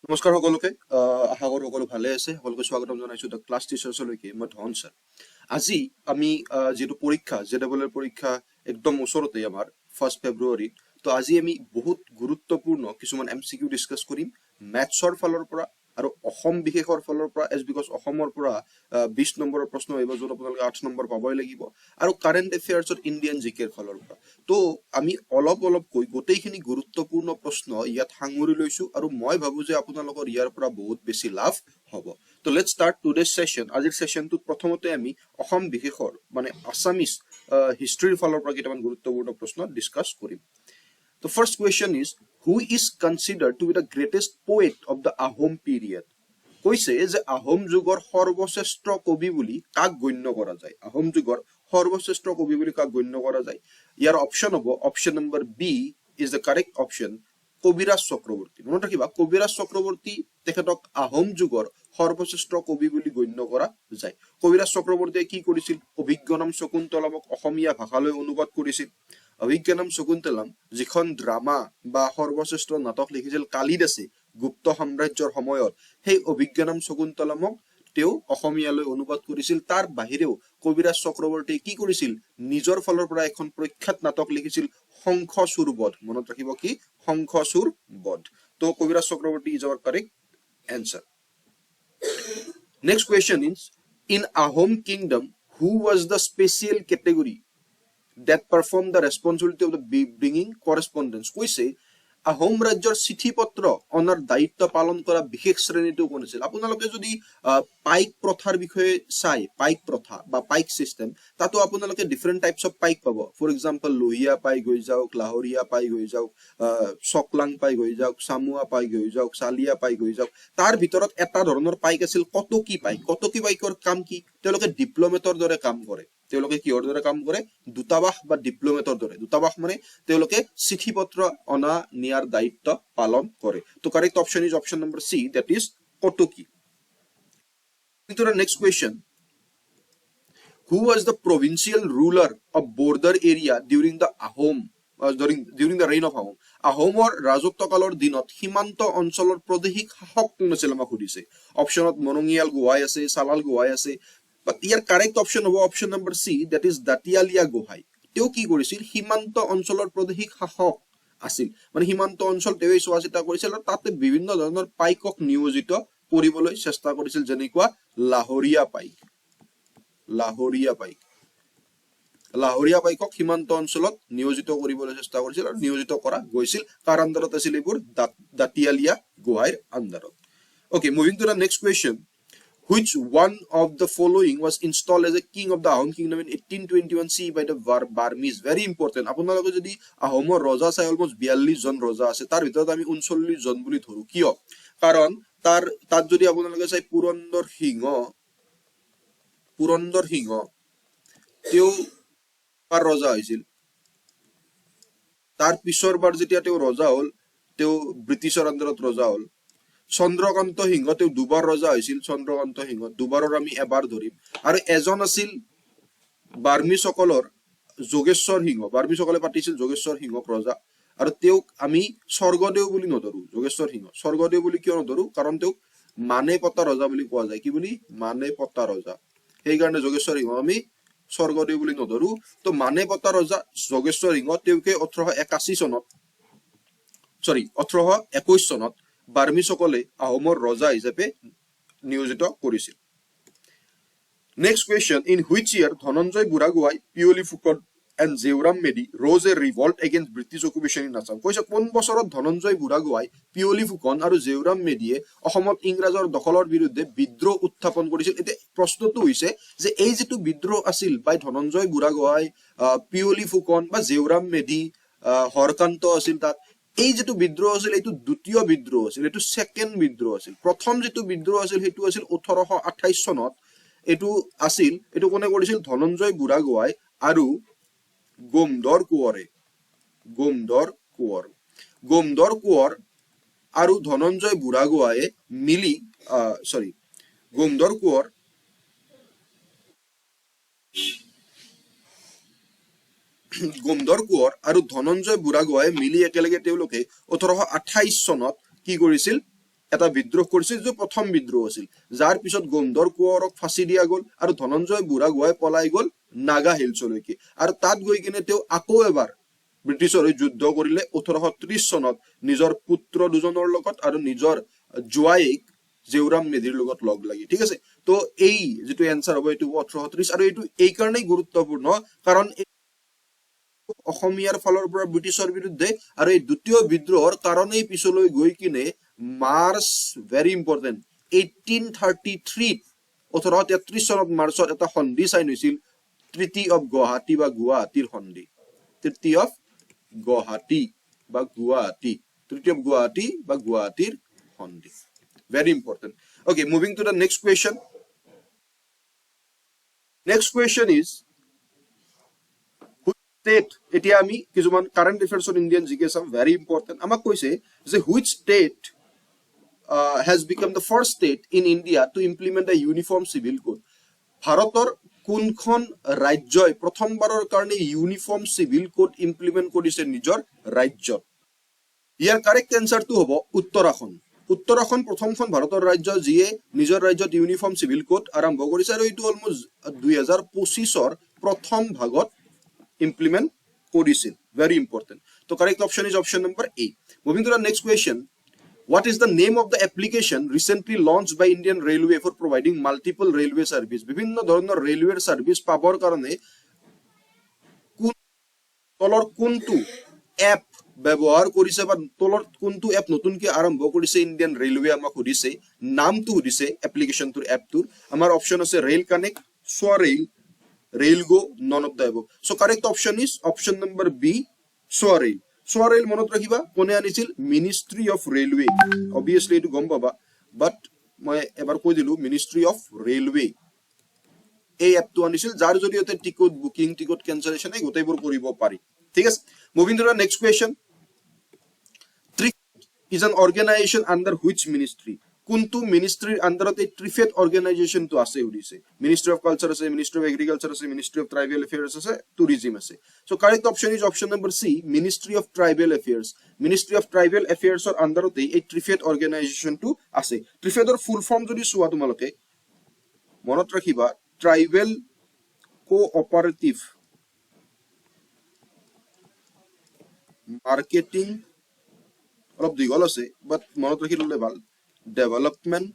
নমস্কাৰ সকলোকে আশা কৰো সকলো ভালে আছে সকলোকে স্বাগতম জনাইছো দ্য ক্লাছ টিচাৰ্ছলৈকে মই ধন ছাৰ আজি আমি যেটো পৰীক্ষা জেডব্লিউৰ পৰীক্ষা একদম ওচৰতে আমাৰ 1 ফেব্ৰুৱাৰী তো আজি আমি বহুত গুৰুত্বপূৰ্ণ কিছুমান এমসিকিউ ডিসকাস কৰিম ম্যাথছৰ ফালৰ পৰা আৰু অসম বিশেষৰ ফালৰ পৰা এজ বিকজ অসমৰ পৰা 20 নম্বৰৰ প্ৰশ্ন আহিব যত আপোনালোকে 8 নম্বৰ পাবই লাগিব আৰু কাৰেন্ট এফেয়াৰ্ছত ইণ্ডিয়ান জিকেৰ ফালৰ পৰা তো আমি অলপ কৈ গোটেইখিনি গুৰুত্বপূৰ্ণ প্ৰশ্ন ইয়াত সাঙুৰি লৈছো আৰু মই ভাবো যে আপোনালোকৰ ইয়াৰ পৰা বহুত বেছি লাভ হ'ব তো লেটস ষ্টাৰ্ট টুডেজ সেশন আজিৰ সেশনটোত প্ৰথমতে আমি অসম বিশেষৰ মানে আসামিজ হিষ্ট্ৰীৰ ফালৰ পৰা কেইটামান গুৰুত্বপূৰ্ণ প্ৰশ্ন ডিসকাস কৰিম The first question is, who is considered to be the greatest poet of the Ahom period? কৈছে যে আহোম যুগৰ সৰ্বশ্ৰেষ্ঠ কবি বুলি কাক গণ্য কৰা যায় আহোম যুগৰ সৰ্বশ্ৰেষ্ঠ কবি বুলি কাক গণ্য কৰা যায় ইয়াৰ অপচন হ'ব option number B is the correct option Kabiraj Chakraborty মনত ৰাখিবা কবিৰাজ চক্ৰৱৰ্তী তেখেতক আহোম যুগৰ সৰ্বশ্ৰেষ্ঠ কবি বুলি গণ্য কৰা যায় কবিৰাজ চক্ৰৱৰ্তীয়ে কি কৰিছিল অভিজ্ঞানম শকুন্তলমক অসমীয়া ভাষালৈ অনুবাদ কৰিছিল অভিজ্ঞানম শকুন্তলম যিখন ড্ৰামা বা সৰ্বশ্ৰেষ্ঠ নাটক লিখিছিল কালিদাসে গুপ্ত সাম্ৰাজ্যৰ সময়ত সেই অভিজ্ঞানম শকুন্তলমক তেও অসমীয়ালৈ অনুবাদ কৰিছিল তাৰ বাহিৰেও কবিৰাজ চক্ৰৱৰ্তীয়ে কি কৰিছিল নিজৰ ফালৰ পৰা এখন প্ৰখ্যাত নাটক লিখিছিল শংখচূড় বধ মনত ৰাখিব কি শংখচূড় বধ তো Kabiraj Chakraborty is our correct answer next question is in Ahom kingdom who was the special category that performed the responsibility of the bringing correspondence কৈছে আহোম ৰাজ্যৰ চিঠি পত্ৰ অনাৰ দায়িত্ব পালন কৰা বিশেষ শ্ৰেণীটো কোন আছিল আপোনালোকে যদি পাইক প্ৰথাৰ বিষয়ে চাই পাইক প্ৰথা বা পাইক সিস্টেম তাতো আপোনালোকে ডিফাৰেন্ট টাইপস অফ পাইক পাব ফৰ এক্সাম্পল লোহিয়া পাইক হৈ যাওক লাহোৰিয়া পাইক হৈ যাওক সকলাং পাইক হৈ যাওক সামুৱা পাইক হৈ যাওক সালিয়া পাইক হৈ যাওক তাৰ ভিতৰত এটা ধৰণৰ পাইক আছিল কটকি পাইকৰ কাম কি তেওঁলোকে ডিপ্লোমেটৰ দৰে কাম কৰে তেওঁলোকে কিহৰ দৰে কাম কৰে দূতাবাস বা ডিপ্লোমেটৰ দৰে দূতাবাস মানে তেওঁলোকে চিঠি পত্ৰ অনা নিয়াৰ দায়িত্ব পালন কৰে তো correct option is option number C that is Kotoki into the next question who was the provincial ruler of border area during the Ahom during the reign of Ahom Ahomor ৰাজত্বকালৰ দিনত সীমান্ত অঞ্চলৰ প্ৰদেশিক শাসক কোন আছিল আমাক সুধিছে অপচনত মনঙিয়াল গোহাই আছে সালাল গোহাই আছে but ইয়াৰ কাৰেক্ট অপচন হ'ব option number C that is Datiyalia Gohain তেও কি কৰিছিল সীমান্ত অঞ্চলৰ প্ৰদেশিক শাসক আছিল মানে সীমান্ত অঞ্চল তেও চোৱা চিতা কৰিছিল আৰু তাতে বিভিন্ন ধৰণৰ পাইকক নিয়োজিত কৰিবলৈ চেষ্টা কৰিছিল যেনেকুৱা লাহোৰিয়া পাইকক সীমান্ত অঞ্চলত নিয়োজিত কৰিবলৈ চেষ্টা কৰিছিল আৰু নিয়োজিত কৰা গৈছিল কাৰ আণ্ডাৰত আছিল এইবোৰ দাতিয়ালিয়া গোহাইৰ আণ্ডাৰত okay moving to the next question which one of the following was installed as a king of the Ahom kingdom in 1821 CE by the Burmese very important আপোনালোকে যদি আহোমৰ ৰজা চাই অলমোস্ট 42 জন ৰজা আছে তাৰ ভিতৰত আমি 39 জন বুলি ধৰো কিয় কাৰণ তাত যদি আপোনালোকে চাই পুৰন্দৰ সিংহ তেও পাৰ ৰজা হৈছিল তাৰ পিছৰ বাৰ যেতিয়া তেও ৰজা হল তেও ব্ৰিটিছৰ আণ্ডাৰত ৰজা হল চন্দ্ৰকান্ত সিংহ তেও দুবাৰ ৰজা হৈছিল চন্দ্ৰকান্ত সিংহ দুবাৰৰ আমি এবাৰ ধৰিম আৰু এজন আছিল বাৰ্মিসকলৰ যোগেশ্বৰ সিংহ বাৰ্মিসকলে পাতিছিল যোগেশ্বৰ সিংহক ৰজা আৰু তেওক আমি স্বৰ্গদেউ বুলি নধৰো যোগেশ্বৰ সিংহ স্বৰ্গদেউ বুলি কিয় নধৰো কাৰণ তেওক মানে পতা ৰজা বুলি কোৱা যায় কি বুলি মানে পতা ৰজা সেই কাৰণে যোগেশ্বৰ সিংহ আমি স্বৰ্গদেউ বুলি নধৰো তো মানে পতা ৰজা যোগেশ্বৰ সিংহ তেওকে 1821 চনত বাৰ্মিসকলে আহোমৰ ৰজা হিচাপে নিয়োজিত কৰিছিল next question in which year Dhananjay Burhagohain Piyoli Phukan and Zeuram Medi rose a revolt against British occupation in Assam কৈছে কোন বছৰত ধনঞ্জয় বুঢ়াগোহাঁই পিয়লি ফুকন আৰু জেউৰাম মেডিয়ে অসমত ইংৰাজৰ দখলৰ বিৰুদ্ধে বিদ্ৰোহ উত্থাপন কৰিছিল এতিয়া প্ৰশ্নটো হৈছে যে এই যেটো বিদ্ৰোহ আছিল বাই ধনঞ্জয় বুঢ়াগোহাঁই পিয়লি ফুকন বা জেউৰাম মেডি হৰকান্ত আছিল তাত এই যেটো বিদ্ৰোহ আছিল এইটো দ্বিতীয় বিদ্ৰোহ আছিল এইটো সেকেন্ড বিদ্ৰোহ আছিল প্ৰথম যেটো বিদ্ৰোহ আছিল হেতু আছিল 1828 চনত এটো আছিল এটো কোনে কৰিছিল ধনঞ্জয় বুঢ়াগোহাঁই আৰু গোমধৰ কোঁৱৰ আৰু ধনঞ্জয় বুঢ়াগোহাঁয়ে মিলি গোমধৰ কোঁৱৰ আৰু ধনঞ্জয় বুঢ়াগোহাঁয়ে মিলি একেলগে তেওঁলোকে 1828 চনত কি কৰিছিল এটা বিদ্ৰোহ কৰিছিল যে প্ৰথম বিদ্ৰোহ আছিল যাৰ পিছত গন্ধৰ কোঁৱৰক ফাঁচি দিয়া গ'ল আৰু ধনঞ্জয় বুঢ়াগোহাঁই পলাই গ'ল নাগা হিলছলৈকে আৰু তাত গৈ কিনে তেওঁ আকৌ এবাৰ ব্ৰিটিছৰ হৈ যুদ্ধ কৰিলে 1830 চনত নিজৰ পুত্ৰ দুজনৰ লগত আৰু নিজৰ জোৱাইক জেউৰাম মেধিৰ লগত লগ লাগি ঠিক আছে তো এই যেটো এনসাৰ হ'ব এটো 1830 আৰু এটো এই কাৰণেই গুৰুত্বপূৰ্ণ কাৰণ অসমীয়াৰ ফালৰ পৰা ব্ৰিটিছৰ বিৰুদ্ধে আৰু এই দ্বিতীয় বিদ্ৰোহৰ কাৰণেই পিছলৈ গৈ কিনে মাৰ্চ ভেৰি ইম্পৰ্টেন্ট 1833 1833 চনত মাৰ্চত এটা সন্ধি সাইন হৈছিল ট্ৰিটি অফ গুৱাহাটী বা গুৱাহাটীৰ সন্ধি ট্ৰিটি অফ গুৱাহাটী বা গুৱাহাটী ট্ৰিটি অফ গুৱাহাটী বা গুৱাহাটীৰ সন্ধি very important okay moving to the next question is which state etia ami kijuman current affairs on Indian GK some very important amak koise je which state has become the first state in India to implement a uniform civil code bharator kunkhon rajyoy prothom barar karone uniform civil code implement korise nijor rajyot year correct answer to hobo uttarakhand Uttarakhand প্ৰথমখন ভাৰতৰ ৰাজ্য যিয়ে নিজৰ ৰাজ্যত uniform civil code আৰম্ভ কৰিছে আৰু এইটো অলমোষ্ট 2025 ৰ প্ৰথম ভাগত ইমপ্লিমেন্ট কৰিছিল very important তো correct option is option number A moving to the next question what is the name of the application recently launched by Indian Railway for providing multiple railway service বিভিন্ন ধৰণৰ railway service পাবৰ কাৰণে তলৰ কোনটো app ব্যবহাৰ কৰিছে বা তলৰ কোনটো এপ নতুনকে আৰম্ভ কৰিছে ইন্ডিয়ান ৰেলৱে আমাক সুধিছে নামটো সুধিছে এপ্লিকেশনটোৰ এপটোৰ আমাৰ অপচন আছে ৰেল কানেক্ট সোয়াৰেল ৰেলগো none of the above so correct option is option number B সোয়াৰেল মনত ৰাখিবা কোনে আনিছিল মিনিষ্ট্ৰি অফ ৰেলৱে অবভিয়াসলি এটো গম পাবা বাট মই এবাৰ কৈ দিলো মিনিষ্ট্ৰি অফ ৰেলৱে এই এপটো আনিছিল যাৰ জৰিয়তে টিকট বুকিং টিকট ক্যান্সেলেশন এই গোটেইবোৰ কৰিব পাৰি ঠিক আছে moving to the next question is an organization under which ministry kuntu ministry under the trifet organization to ase udise ministry of culture ase ministry of agriculture ase ministry of tribal affairs ase tourism ase so correct option is option number C ministry of tribal affairs or under the a trifet organization to ase trifet or full form jodi suwa tumaloke monot rakhiba tribal cooperative marketing অলপ দিগল আছে বাট মনত ৰাখি ললে ভাল development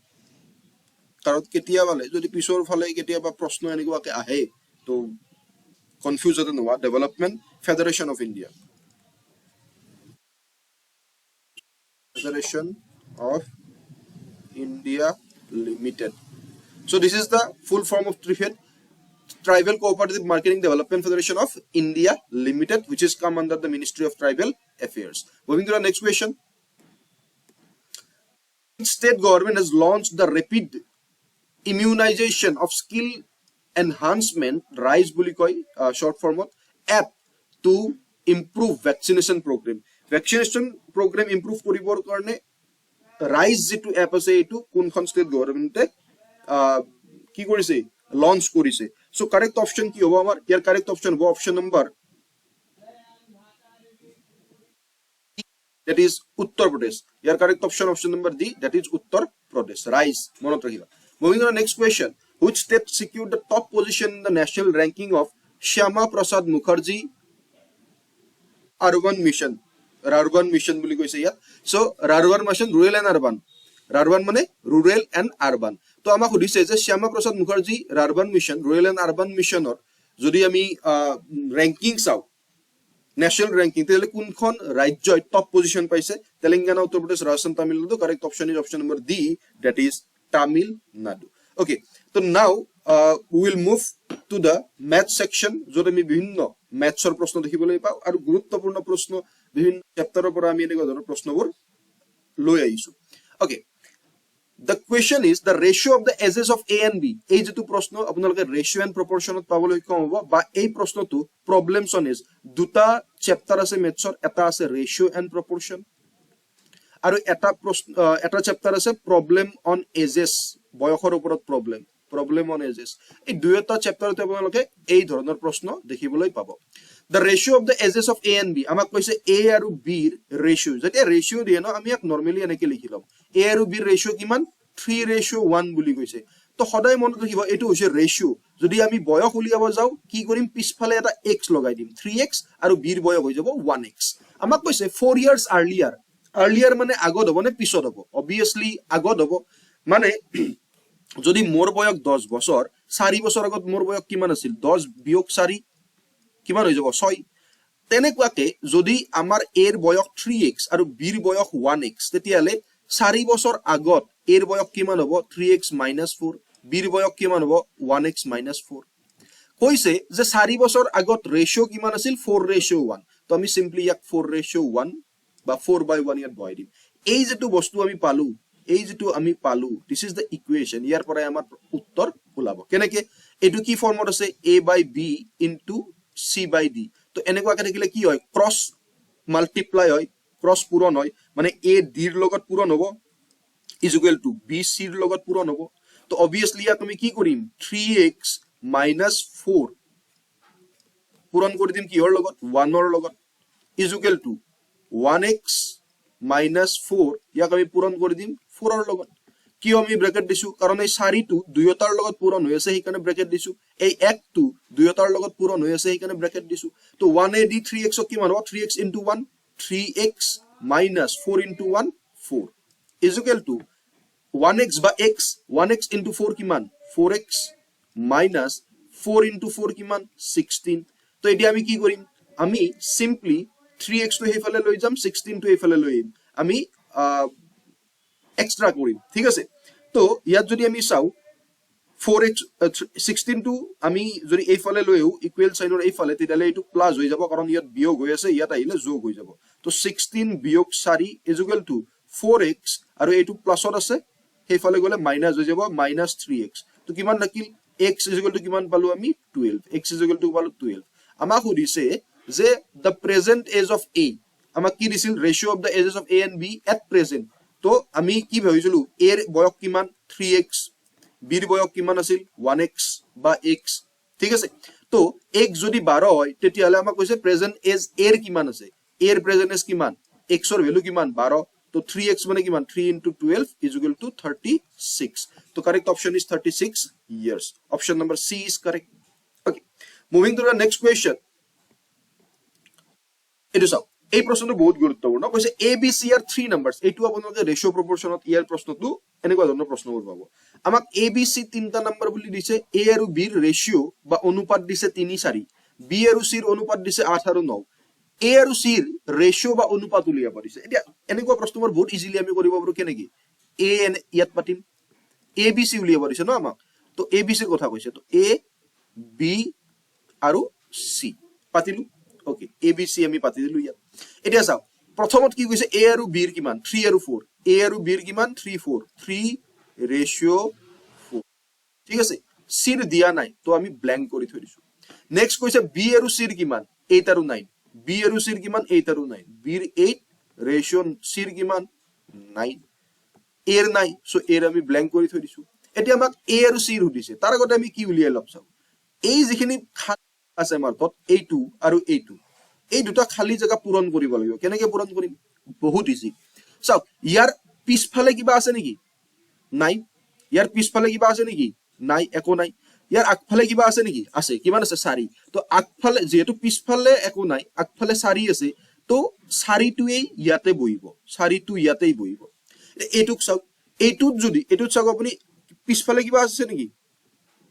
কাৰণ কেতিয়া বালে যদি পিছৰ ফালে কেতিয়া বা প্ৰশ্ন এনেকুৱাকে আহে তো কনফিউজ হতে নোৱা development federation of India limited so this is the full form of Tribal Cooperative Marketing Development Federation of India Limited which is come under the Ministry of Tribal Affairs moving to the next question state government has launched the rapid immunization of skill enhancement rise buli koi short form app to improve vaccination program improve koribor karone rise jitu app ase etu kunkhon state government ki korise launch korise so correct option ki hobo amar here correct option hobo option number that is Uttar Pradesh your correct option number D that is Uttar Pradesh rise monot rakhiba moving on to the next question which state secured the top position in the national ranking of Shyama Prasad Mukherjee urban mission boli koise yat so urban mission rural mane rural and urban to amak hudise je Shyama Prasad Mukherjee urban mission rural and urban mission or jodi ami ranking sao national ranking tele kunkhon rajyoy top position paise Telangana Uttar Pradesh Rajasthan Tamil Nadu correct option is option number D that is Tamil Nadu okay so now we will move to the math section jode ami bibhinno maths or proshno dekhibolai pau aru guruttopurno proshno bibhinno chapter or pora ami eneka dhoroner proshno loi aisu okay the question is the ratio of the ages of A and B ei jetu proshno apnaloke ratio and proportion ot paboloi kom hobo ba ei proshno tu problems on is duta chapter ase maths or eta ase ratio and proportion aru eta chapter ase problem on ages boyokhor oporot problem on ages ei dueta chapter te apnaloke ei dhoroner proshno dekhiboloi pabo the ratio of the edges of A and B আমাক কৈছে A আৰু B ৰ ৰেশিও যেতিয়া ৰেশিও দিয়ে ন আমি এক নৰমালি এনেকে লিখি লম A আৰু B ৰ ৰেশিও কিমান 3:1 বুলি কৈছে তো সদায় মনত ৰাখিব এটো হৈছে ৰেশিও যদি আমি বয়স উলিয়াব যাও কি কৰিম পিছফালে এটা x লগাই দিম 3x আৰু b ৰ বয়স হৈ যাব 1x আমাক কৈছে 4 years earlier মানে আগত হ'ব নে পিছত হ'ব obviously আগত হ'ব মানে যদি মোৰ বয়স 10 বছৰ 4 বছৰ আগত মোৰ বয়স কিমান আছিল 10 বিয়োগ 4 কিমান হৈ যাব 6 তেনেকুৱাকে যদি আমাৰ a ৰ বয়স 3x আৰু b ৰ বয়স 1x তেতিয়ালে 4 বছৰ আগত a ৰ বয়স কিমান হ'ব 3x - 4 b ৰ বয়স কিমান হ'ব 1x - 4 কৈছে যে 4 বছৰ আগত ৰেশিও কিমান আছিল 4:1 তো আমি সিম্পলি ইয়াক 4:1 বা 4/1 ইয়াত বহাই দিম এই যেটো বস্তু আমি পালো দিস ইজ দ্য ইকুয়েশন ইয়াৰ পৰাই আমাৰ উত্তৰ ওলাব কেনেকে এটো কি ফৰ্মত আছে a/b * c/d তো এনেকুৱাকে থাকিলে কি হয় ক্ৰস মাল্টিপ্লাই হয় ক্ৰস পূৰণ হয় মানে a d ৰ লগত পূৰণ হ'ব is equal to b c ৰ লগত পূৰণ হ'ব তো obviously ইয়াত আমি কি কৰিম 3x - 4 পূৰণ কৰি দিম কিহৰ লগত 1 ৰ লগত is equal to 1x - 4 ইয়াক আমি পূৰণ কৰি দিম 4 ৰ লগত কিয় আমি ব্ৰেকেট দিছো কাৰণ এই 4 টো দুয়োটাৰ লগত পূৰণ হৈ আছে সেইকাৰণে ব্ৰেকেট দিছো এই 1 টো দুয়োটাৰ লগত পূৰণ হৈ আছে সেইকাৰণে ব্ৰেকেট দিছো তো 1 a d 3x কিমান হ'ব 3x * 1 3x - 4 * 1 4 is equal to 1x বা x 1x * 4 কিমান 4x - 4 * 4 কিমান 16 তো এতিয়া আমি কি কৰিম আমি সিম্পলি 3x টো হেফালে লৈ যাম 16 টো হেফালে লৈ আহিম আমি এক্সট্রা কৰিম ঠিক আছে তো ইয়াত যদি আমি চাও 4x 16 টো আমি যদি এইফালে লৈও ইকুৱেল সাইনৰ এইফালে তেতিয়ালে এটো প্লাস হৈ যাব কাৰণ ইয়াত বিয়োগ হৈ আছে ইয়াত আহিলে যোগ হৈ যাব তো 16 বিয়োগ 4 is equal to 4x আৰু এটো প্লাসত আছে সেইফালে গলে মাইনাস হৈ যাব -3x তো কিমান থাকিল x is equal to কিমান পালো আমি 12 x is equal to পালো 12 আমাক সুধিছে যে the present age of a আমাক কি দিছিল ratio of the ages of a and b at present তো আমি কি ভাবিছিলো a ৰ বয়স কিমান 3x b ৰ বয়স কিমান আছিল 1x বা x ঠিক আছে তো x যদি 12 হয় তেতিয়ালে আমাক কৈছে present age a ৰ কিমান আছে a ৰ present age কিমান x ৰ ভ্যালু কিমান 12 তো 3x মানে কিমান 3 * 12 is equal to 36 তো correct option is 36 years option number c is correct okay moving to the next question এটো চাও এই প্ৰশ্নটো বহুত গুৰুত্বপূৰ্ণ কৈছে a b c are 3 numbers এইটো আপোনালোকে ৰেশিও প্ৰপৰচনত ইয়াৰ প্ৰশ্নটো এনেকুৱা ধৰণৰ প্ৰশ্নবোৰ পাব আমাক a b c তিনটা নম্বৰ বুলি দিছে a আৰু b ৰ ৰেশিও বা অনুপাত দিছে 3 4 b আৰু c ৰ অনুপাত দিছে 8 আৰু 9 a আৰু c ৰ ৰেশিও বা অনুপাত উলিয়াব দিছে এতিয়া এনেকুৱা প্ৰশ্নবোৰ বহুত ইজিলি আমি কৰিব পাৰো কেনেকি a n ইয়াত পাতিম a b c উলিয়াব দিছে ন আমাক তো a b c ৰ কথা কৈছে তো a b আৰু c পাতিলো ওকে a b c আমি পাতি দিলো ইয়াত এতিয়া চাও প্ৰথমত কি কৈছে a আৰু b ৰ কিমান 3 আৰু 4 a আৰু b ৰ কিমান 3 4 3:4 ঠিক আছে c ৰ দিয়া নাই তো আমি ব্ল্যাঙ্ক কৰি থৈ দিছো নেক্সট কৈছে b আৰু c ৰ কিমান 8 আৰু 9 b আৰু c ৰ কিমান 8 আৰু 9 b ৰ 8 c ৰ কিমান 9 a ৰ নাই সো a ৰ আমি ব্ল্যাঙ্ক কৰি থৈ দিছো এতিয়া আমাক a আৰু c ৰ সুধিছে তাৰ আগতে আমি কি উলিয়াই লম চাও এই যিখিনি আছে আমাৰ তত a2 আৰু a2 এই দুটা খালি জায়গা পূৰণ কৰিব লাগিব কেনেকে পূৰণ কৰিম বহুত ইজি চাও ইয়াৰ পিছফালে কিবা আছে নেকি নাই ইয়াৰ পিছফালে কিবা আছে নেকি নাই একো নাই ইয়াৰ আগফালে কিবা আছে নেকি আছে কিমান আছে 4 তো আগফালে যেহেতু পিছফালে একো নাই আগফালে 4 আছে তো 4টোই ইয়াতে বহিব 4টো ইয়াতেই বহিব এটুক চাও এইটুত যদি এটুত চাও আপুনি পিছফালে কিবা আছে নেকি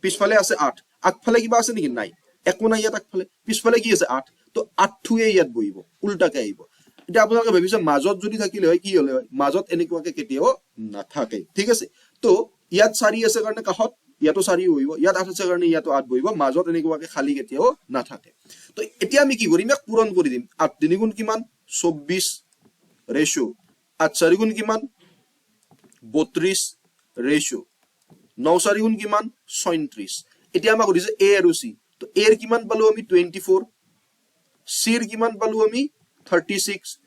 পিছফালে আছে 8 আগফালে কিবা আছে নেকি নাই একো নাই ইয়াত আগফালে পিছফালে কি আছে 8 তো 8টোই ইয়াত বহিব উল্টাকে আহিব এটা আপোনালোকে ভাবিছে মাজত যদি থাকিলে হয় কি হলে হয় মাজত এনেকুৱাকে কেতিয়াও নাথাকে ঠিক আছে তো ইয়াত 4 আছে কাৰণে কাহত ইয়াতো 4 বহিব ইয়াত 8 আছে কাৰণে ইয়াতো 8 বহিব মাজত এনেকুৱাকে খালি কেতিয়াও নাথাকে তো এতিয়া আমি কি কৰিম ইয়াক পূৰণ কৰি দিম 8 3 গুণ কিমান 24 ৰেশিও 8 4 গুণ কিমান 32 ৰেশিও 9 4 গুণ কিমান 37 এতিয়া আমাক সুধিছে a আৰু c তো a ৰ কিমান পালো আমি 24 c ৰ কিমান পালো আমি 36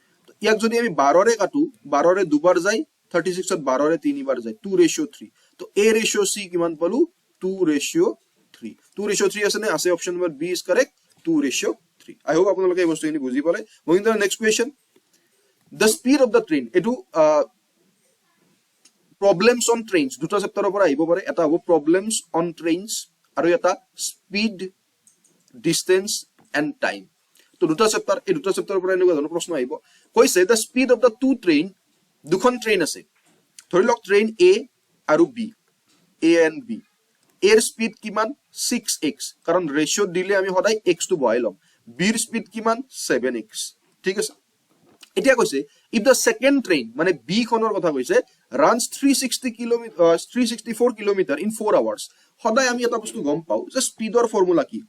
ইয়াক যদি আমি 12 ৰে কাটো 12 ৰে দুবাৰ যায় 36 ত 12 ৰে তিনিবাৰ যায় 2:3 তো a ratio c কিমান পালো 2:3 2:3 আছে নে আছে option number b is correct 2:3 3 I hope আপোনালোকে এই বস্তুখিনি বুজি পালে moving to the next question the speed of the train এটো problems on trains দুটা চেপ্টাৰৰ পৰা আহিব পাৰে এটা হ'ব problems on trains আৰু এটা speed distance and time তো দুটা চেপ্টাৰ এই দুটা চেপ্টাৰৰ পৰা এনেকুৱা ধৰণৰ প্ৰশ্ন আহিব কৈছে the speed of the two train দুখন ট্ৰেইন আছে ধৰি লওক ট্ৰেইন A আৰু B A and B এৰ স্পিড কিমান 6x কাৰণ ৰেশিও দিলে আমি সদায় x টো বহাই লম B এর স্পিড কিমান 7x ঠিক আছে এতিয়া কৈছে if the second train মানে B খনৰ কথা কৈছে runs 364 কিলোমিটাৰ in 4 hours সদায় আমি এটা বস্তু গম পাও যে স্পিডৰ ফৰ্মুলা কি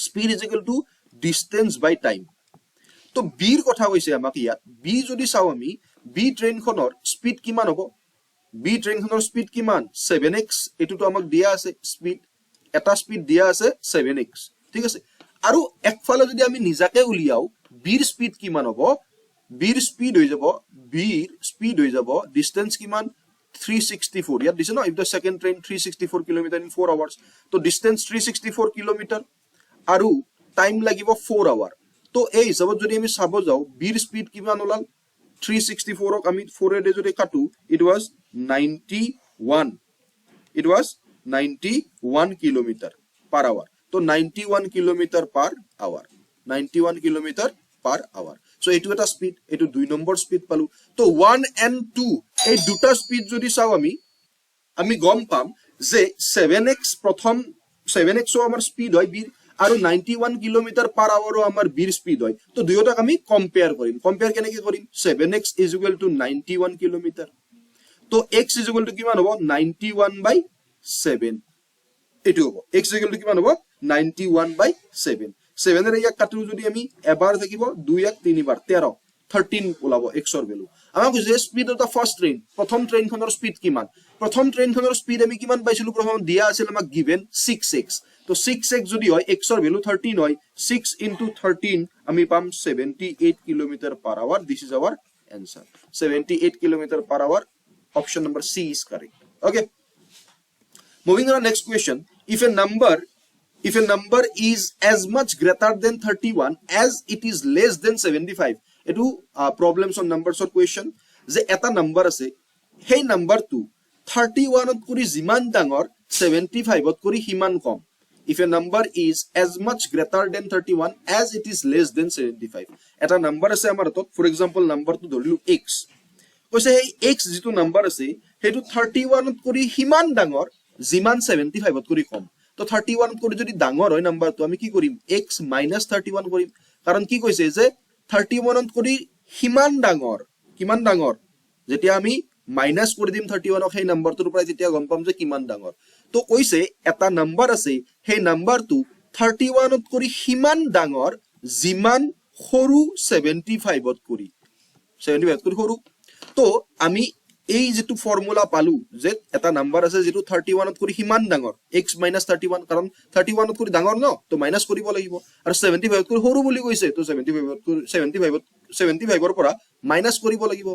speed is equal to distance by time তো B এর কথা কৈছে আমাক ইয়াত B যদি চাও আমি B ট্ৰেইন খনৰ স্পিড কিমান হ'ব B ট্ৰেইন খনৰ স্পিড কিমান 7x এটোটো আমাক দিয়া আছে স্পিড এটা স্পিড দিয়া আছে 7x ঠিক আছে আৰু একফালে যদি আমি নিজাকে উলিয়াও B এর স্পিড কিমান হ'ব B এর স্পিড হৈ যাব ডিসটেন্স কিমান 364 ইয়াত দিছে ন if the second train 364 kilometre in 4 hours তো ডিসটেন্স 364 কিলোমিটাৰ আৰু টাইম লাগিব 4 আৱাৰ তো এই হিচাপত যদি আমি চাব যাও B এর স্পিড কিমান ওলাল 364 ক আমি 4 এ যদি কাটো it was 91 kilometre per hour তো 91 kilometre per hour 91 kilometre per hour so এটো এটা স্পিড এটো দুই নম্বৰ স্পিড পালো তো 1 and 2 এই দুটা স্পিড যদি চাও আমি গম পাম যে 7x প্ৰথম 7x ও আমাৰ স্পিড হয় বি আৰু 91 কিলোমিটাৰ per hour ও আমাৰ বি স্পিড হয় তো দুয়োটাক আমি কম্পেয়াৰ কেনেকৈ কৰিম 7x is equal to 91 kilometre তো x is equal to কিমান হ'ব 91/7 এটো হ'ব x is equal to কিমান হ'ব 91/7 7 এর ইয়াক কাটো যদি আমি এবাৰ থাকিব 2 এক 3 বাৰ 13 ওলাব x এৰ ভ্যালু আমাক কৈছে speed of the first train প্ৰথম ট্ৰেনখনৰ স্পিড কিমান প্ৰথম ট্ৰেনখনৰ স্পিড আমি কিমান পাইছিলো প্ৰথম দিয়া আছিল আমাক গিভেন 6x তো 6x যদি হয় x এর ভ্যালু 13 হয় 6 into 13 আমি পাম 78 kilometre per hour this is our answer 78 kilometer per hour option number C is correct okay moving on to next question if a number is as much greater than 31 as it is less than 75 etu problems on numbers or question je eta number ase hey number tu 31 ot kori jiman dangor 75 ot kori himan kom if a number is as much greater than 31 as it is less than 75 eta number ase amar tot for example number tu dhorilu x koise hey x jitu number ase hetu 31 ot kori himan dangor jiman 75 ot kori kom তো 31 কৰি যদি ডাঙৰ হয় নাম্বাৰটো আমি কি কৰিম x - 31 কৰিম কাৰণ কি কৈছে যে 31 কৰি হিমান ডাঙৰ কিমান ডাঙৰ যেতিয়া আমি মাইনাস কৰি দিম 31 সেই নাম্বাৰটোৰ পৰা যেতিয়া গম পাম যে কিমান ডাঙৰ তো কৈছে এটা নাম্বাৰ আছে সেই নাম্বাৰটো 31 কৰি হিমান ডাঙৰ জিমান সৰু 75 কৰি সৰু তো আমি এই যেটো ফৰ্মুলা পালু যে এটা নাম্বাৰ আছে যেটো 31 ত কৰি হিমান ডাঙৰ x - 31 কাৰণ 31 ত কৰি ডাঙৰ ন তো মাইনাস কৰিব লাগিব আৰু 75 ত কৰি সৰু বুলি কৈছে তো 75 ৰ পৰা মাইনাস কৰিব লাগিব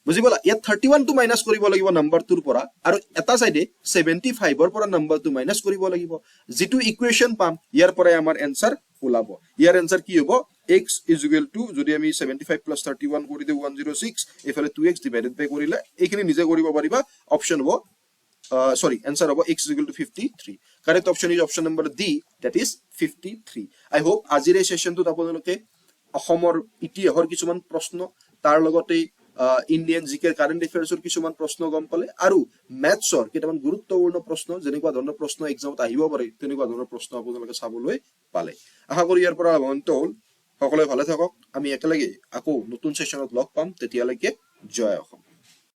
বুজিবলা ইয়া 31 টো মাইনাস কৰিব লাগিব নাম্বাৰটোৰ পৰা আৰু এটা সাইডে 75 ৰ পৰা নাম্বাৰটো মাইনাস কৰিব লাগিব যেটো ইকুৱেচন পাম ইয়াৰ পৰা আমাৰ आंसर ওলাব ইয়াৰ आंसर কি হ'ব x is equal to যদি আমি 75 plus 31 কৰি দিও 106 এফালে 2x divided by কৰিলে এইখিনি নিজে কৰিব পাৰিবা অপচন হ'ব आंसर হ'ব x is equal to 53 correct option is option number D that is 53 I hope আজিৰ এই সেশনটোত আপোনালোকে অসমৰ ইতিহাসৰ কিছুমান প্ৰশ্ন তাৰ লগতে ইন্ডিয়ান জিকে কাৰেন্ট এফেয়াৰ্সৰ কিছুমান প্ৰশ্ন গম পালে আৰু ম্যাথছৰ কেইটামান গুৰুত্বপূৰ্ণ প্ৰশ্ন যেনেকুৱা ধৰণৰ প্ৰশ্ন এক্সামত আহিব পাৰে তেনেকুৱা ধৰণৰ প্ৰশ্ন আপোনালোকে চাবলৈ পালে আশা কৰো ইয়াৰ পৰা লাভান্বিত হ'ল সকলোৱে ভালে থাকক আমি একেলগে আকৌ নতুন সেশনত লগ পাম তেতিয়ালৈকে জয় অসম